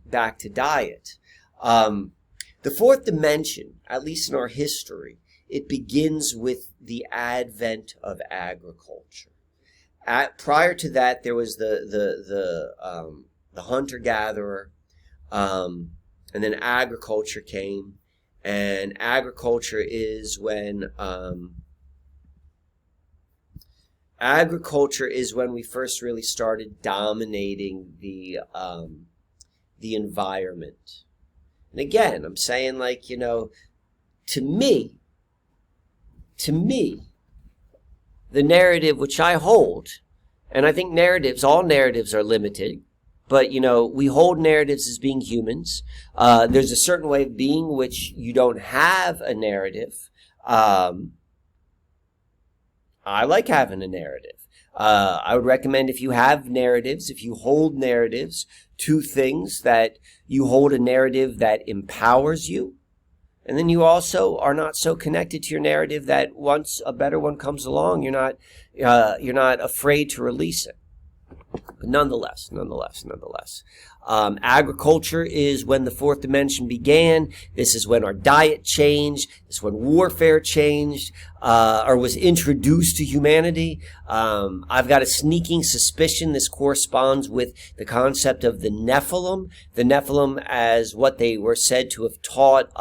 back to diet. The fourth dimension, at least in our history, it begins with the advent of agriculture. Prior to that, there was the hunter-gatherer, and then agriculture came. And agriculture is when agriculture is when we first really started dominating the environment. And again, I'm saying, like, you know, to me, the narrative which I hold, and I think all narratives are limited, but, you know, we hold narratives as being humans. There's a certain way of being which you don't have a narrative. I like having a narrative. I would recommend, if you have narratives, if you hold narratives, two things: that you hold a narrative that empowers you, and then you also are not so connected to your narrative that once a better one comes along, you're not afraid to release it. But nonetheless, agriculture is when the fourth dimension began. This is when our diet changed. This is when warfare changed, or was introduced to humanity. I've got a sneaking suspicion this corresponds with the concept of the Nephilim. The Nephilim as what they were said to have taught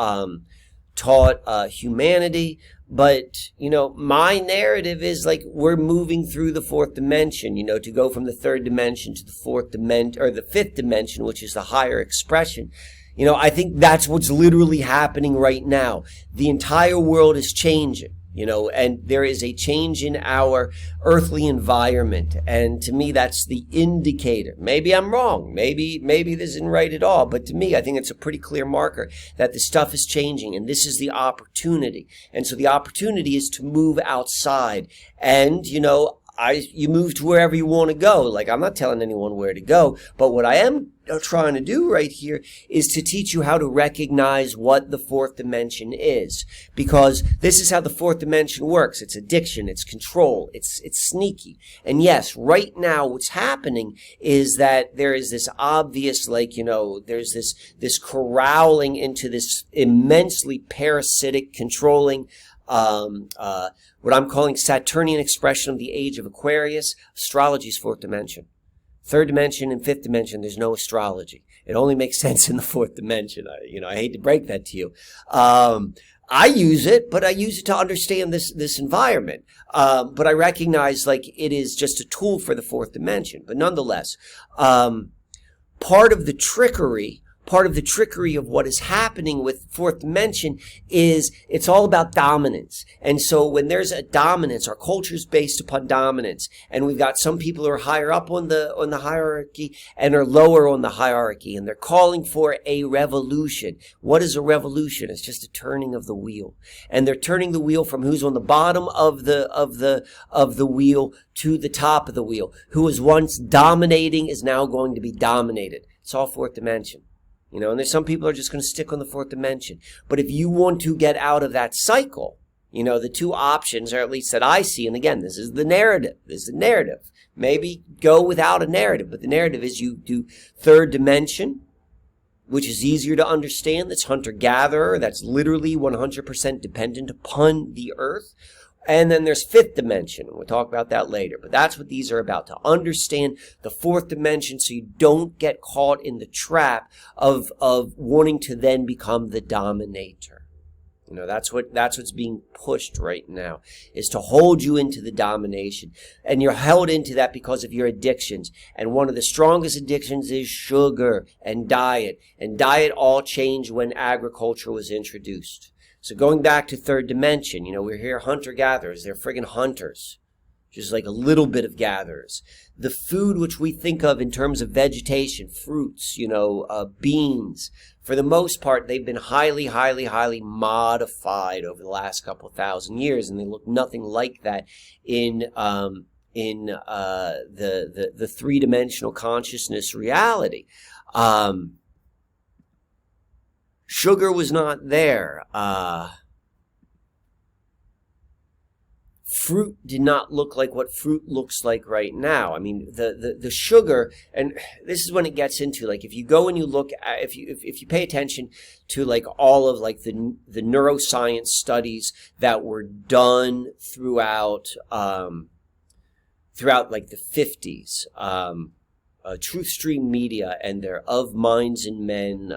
humanity. But, you know, my narrative is like we're moving through the fourth dimension, you know, to go from the third dimension to the fourth dimension, or the fifth dimension, which is the higher expression. You know, I think that's what's literally happening right now. The entire world is changing, you know, and there is a change in our earthly environment. And to me, that's the indicator. Maybe I'm wrong. Maybe this isn't right at all. But to me, I think it's a pretty clear marker that the stuff is changing, and this is the opportunity. And so the opportunity is to move outside. And, you know, you move to wherever you want to go. Like, I'm not telling anyone where to go, but what I am trying to do right here is to teach you how to recognize what the fourth dimension is, because this is how the fourth dimension works. It's addiction, it's control, it's sneaky. And yes, right now what's happening is that there is this obvious, like, you know, there's this corralling into this immensely parasitic, controlling, what I'm calling Saturnian expression of the age of Aquarius. Astrology's fourth dimension. Third dimension and fifth dimension, there's no astrology. It only makes sense in the fourth dimension. I hate to break that to you. I use it, but I use it to understand this environment. But I recognize, like, it is just a tool for the fourth dimension. But nonetheless, part of the trickery of what is happening with fourth dimension is it's all about dominance. And so when there's a dominance, our culture is based upon dominance. And we've got some people who are higher up on the hierarchy and are lower on the hierarchy. And they're calling for a revolution. What is a revolution? It's just a turning of the wheel. And they're turning the wheel from who's on the bottom of the wheel to the top of the wheel. Who was once dominating is now going to be dominated. It's all fourth dimension. You know, and there's some people who are just going to stick on the fourth dimension. But if you want to get out of that cycle, you know, the two options, or at least that I see, and again, this is the narrative. Maybe go without a narrative, but the narrative is you do third dimension, which is easier to understand. That's hunter-gatherer. That's literally 100% dependent upon the earth. And then there's fifth dimension, and we'll talk about that later. But that's what these are about, to understand the fourth dimension so you don't get caught in the trap of wanting to then become the dominator. You know, that's what's being pushed right now, is to hold you into the domination. And you're held into that because of your addictions. And one of the strongest addictions is sugar and diet. And diet all changed when agriculture was introduced. So going back to third dimension, you know, we're here hunter-gatherers. They're friggin' hunters. Just like a little bit of gatherers. The food which we think of in terms of vegetation, fruits, you know, beans, for the most part, they've been highly, highly, highly modified over the last couple of thousand years, and they look nothing like that in the three-dimensional consciousness reality. Sugar was not there. Fruit did not look like what fruit looks like right now. I mean, the sugar, and this is when it gets into, like, if you go and you look at, if you pay attention to, like, all of, like, the neuroscience studies that were done throughout like the 50s, Truth Stream Media and their Of Minds and Men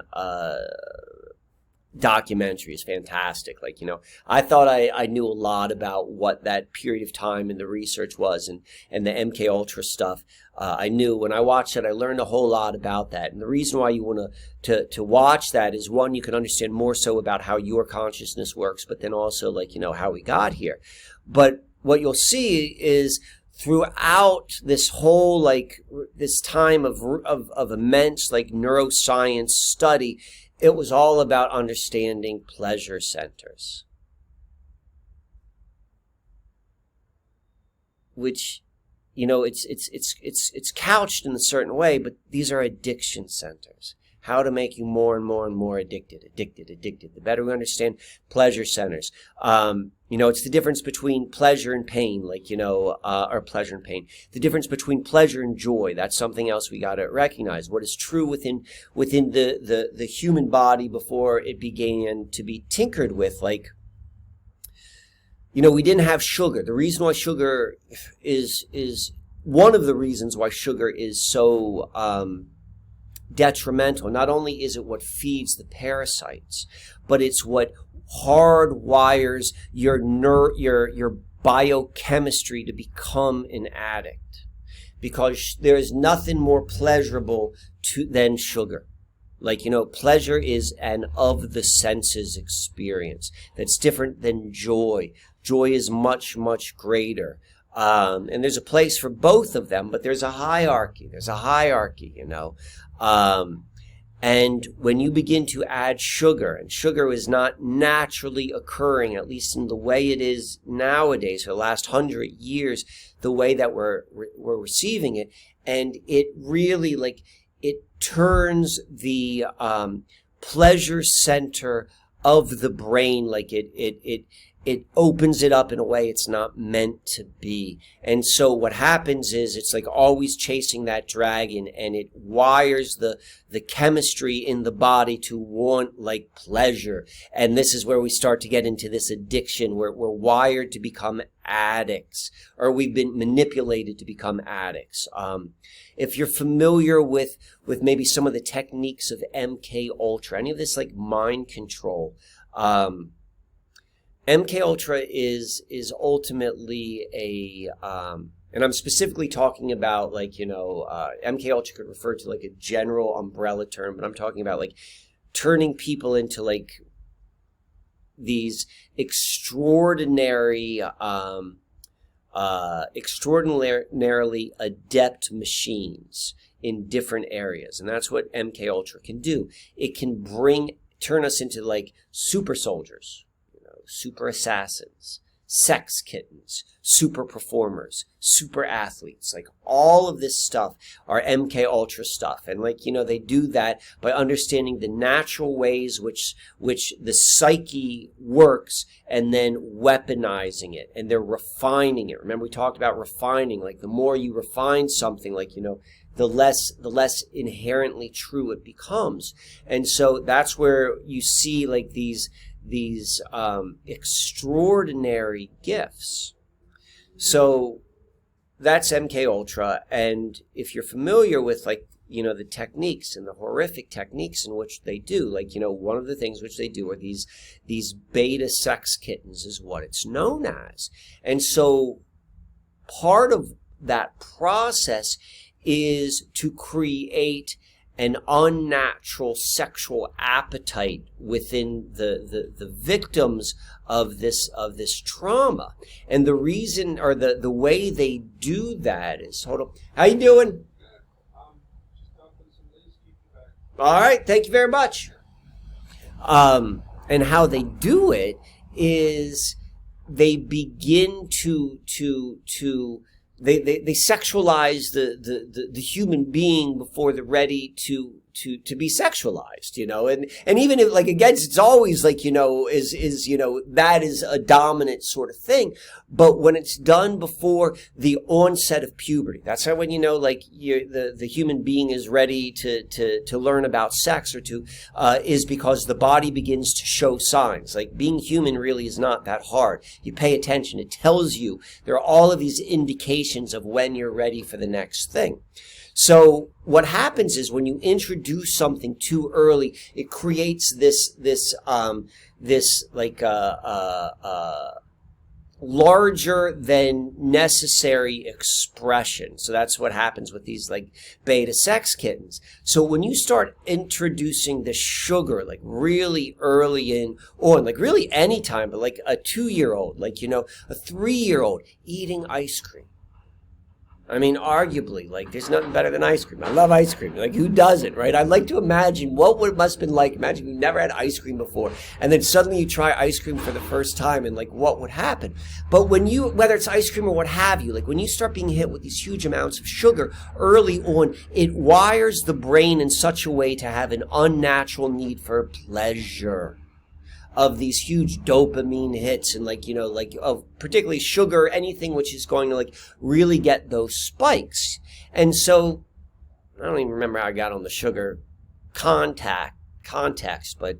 documentary is fantastic. Like, I thought I knew a lot about what that period of time and the research was, and the MK Ultra stuff. I knew when I watched it, I learned a whole lot about that. And the reason why you want to watch that is, one, you can understand more so about how your consciousness works, but then also, like, how we got here. But what you'll see is, throughout this whole, like, this time of immense, like, neuroscience study, it was all about understanding pleasure centers, which, it's couched in a certain way, but these are addiction centers. How to make you more and more and more addicted. The better we understand pleasure centers. It's the difference between pleasure and pain, like, or pleasure and pain. The difference between pleasure and joy. That's something else we got to recognize. What is true within the human body before it began to be tinkered with. Like, we didn't have sugar. The reason why sugar is one of the reasons why sugar is so detrimental. Not only is it what feeds the parasites, but it's what hardwires your biochemistry to become an addict, because there is nothing more pleasurable than sugar. Like, pleasure is an of the senses experience that's different than joy. Joy is much, much greater. And there's a place for both of them, but there's a hierarchy. And when you begin to add sugar, and sugar is not naturally occurring, at least in the way it is nowadays, for the last 100 years, the way that we're receiving it, and it really, like, it turns the pleasure center of the brain, like it opens it up in a way it's not meant to be. And so what happens is, it's like always chasing that dragon, and it wires the chemistry in the body to want, like, pleasure. And this is where we start to get into this addiction, where we're wired to become addicts, or we've been manipulated to become addicts. If you're familiar with maybe some of the techniques of MK Ultra, any of this, like, mind control, MK Ultra is ultimately and I'm specifically talking about, like, MK Ultra could refer to, like, a general umbrella term, but I'm talking about, like, turning people into, like, these extraordinarily adept machines in different areas. And that's what MK Ultra can do. It can turn us into, like, super soldiers, super assassins, sex kittens, super performers, super athletes. Like, all of this stuff are MK Ultra stuff. And, like, they do that by understanding the natural ways which the psyche works, and then weaponizing it, and they're refining it. Remember, we talked about refining. Like, the more you refine something, like, the less inherently true it becomes. And so that's where you see, like, these extraordinary gifts. So that's MK Ultra. And if you're familiar with, like, the techniques and the horrific techniques in which they do, like, one of the things which they do are these beta sex kittens, is what it's known as. And so part of that process is to create an unnatural sexual appetite within the victims of this trauma. And the reason, or the way they do that is, hold on, how you doing? All right, thank you very much. And how they do it is they begin to they sexualize the human being before they're ready to be sexualized, and even if, like, against, it's always like, that is a dominant sort of thing. But when it's done before the onset of puberty, that's how, when, like, the human being is ready to learn about sex, or is because the body begins to show signs. Like, being human really is not that hard. You pay attention. It tells you there are all of these indications of when you're ready for the next thing. So what happens is when you introduce something too early, it creates this like larger than necessary expression. So that's what happens with these like beta sex kittens. So when you start introducing the sugar like really early in, or like really any time, but like a 2-year-old, like, you know, a 3-year-old eating ice cream. I mean, arguably, like, there's nothing better than ice cream. I love ice cream. Like, who doesn't, right? I'd like to imagine what it must have been like. Imagine you've never had ice cream before, and then suddenly you try ice cream for the first time, and, like, what would happen? But when you, whether it's ice cream or what have you, like, when you start being hit with these huge amounts of sugar early on, it wires the brain in such a way to have an unnatural need for pleasure of these huge dopamine hits, and like, you know, like of particularly sugar, anything which is going to like really get those spikes. And so I don't even remember how I got on the sugar context, but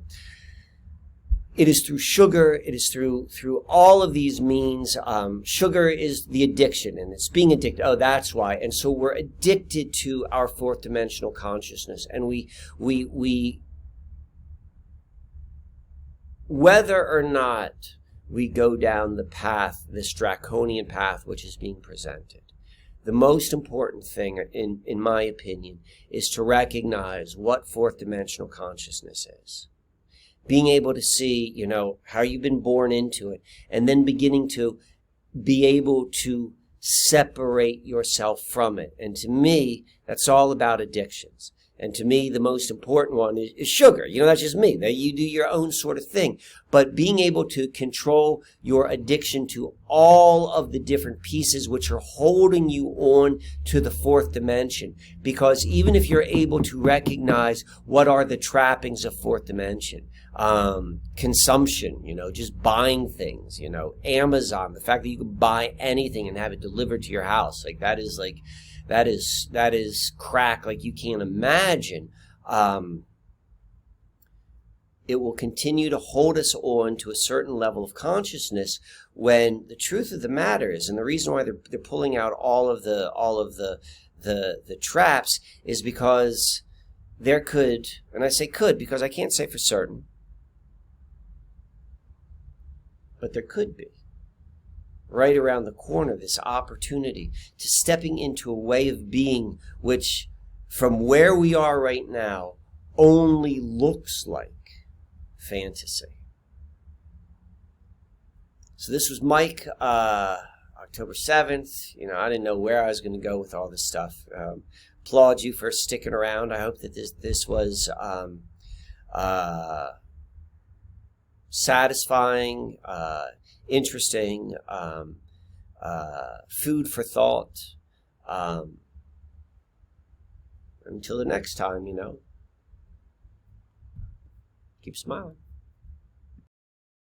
it is through sugar, it is through all of these means. Sugar is the addiction, and it's being addicted. Oh, that's why. And so we're addicted to our fourth dimensional consciousness, and we whether or not we go down the path, this draconian path which is being presented, the most important thing, in my opinion, is to recognize what fourth dimensional consciousness is. Being able to see, you know, how you've been born into it, and then beginning to be able to separate yourself from it. And to me, that's all about addictions. And to me, the most important one is sugar. You know, that's just me. That you do your own sort of thing. But being able to control your addiction to all of the different pieces which are holding you on to the fourth dimension. Because even if you're able to recognize what are the trappings of fourth dimension, consumption, you know, just buying things, you know, Amazon, the fact that you can buy anything and have it delivered to your house, like that is like, that is crack like you can't imagine. It will continue to hold us on to a certain level of consciousness, when the truth of the matter is, and the reason why they're pulling out all of the traps, is because there could, and I say could because I can't say for certain, but there could be, right around the corner, this opportunity to stepping into a way of being which, from where we are right now, only looks like fantasy. So this was Mike, October 7th. You know, I didn't know where I was going to go with all this stuff. Applaud you for sticking around. I hope that this was satisfying, interesting, food for thought. Until the next time, you know, keep smiling.